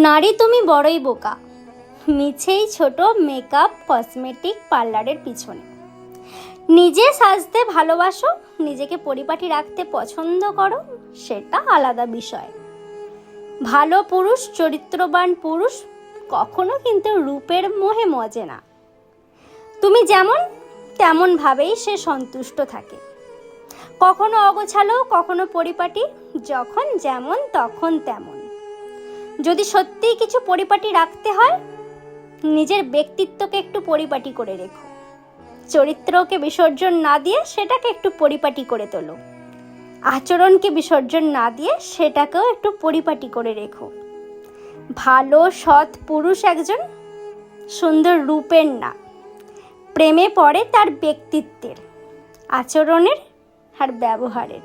নারী তুমি বড়ই বোকা, মিছেই ছোট মেকআপ কসমেটিক পার্লারের পিছনে। নিজে সাজতে ভালোবাসো, নিজেকে পরিপাটি রাখতে পছন্দ করো, সেটা আলাদা বিষয়। ভালো পুরুষ, চরিত্রবান পুরুষ কখনো কিন্তু রূপের মোহে মজে না। তুমি যেমন তেমনভাবেই সে সন্তুষ্ট থাকে। কখনো অগোছালো, কখনো পরিপাটি, যখন যেমন তখন তেমন। যদি সত্যিই কিছু পরিপাটি রাখতে হয়, নিজের ব্যক্তিত্বকে একটু পরিপাটি করে রেখো। চরিত্রকে বিসর্জন না দিয়ে সেটাকে একটু পরিপাটি করে তোলো। আচরণকে বিসর্জন না দিয়ে সেটাকেও একটু পরিপাটি করে রেখো। ভালো সৎ পুরুষ একজন সুন্দর রূপের না, প্রেমে পড়ে তার ব্যক্তিত্বের, আচরণের আর ব্যবহারের।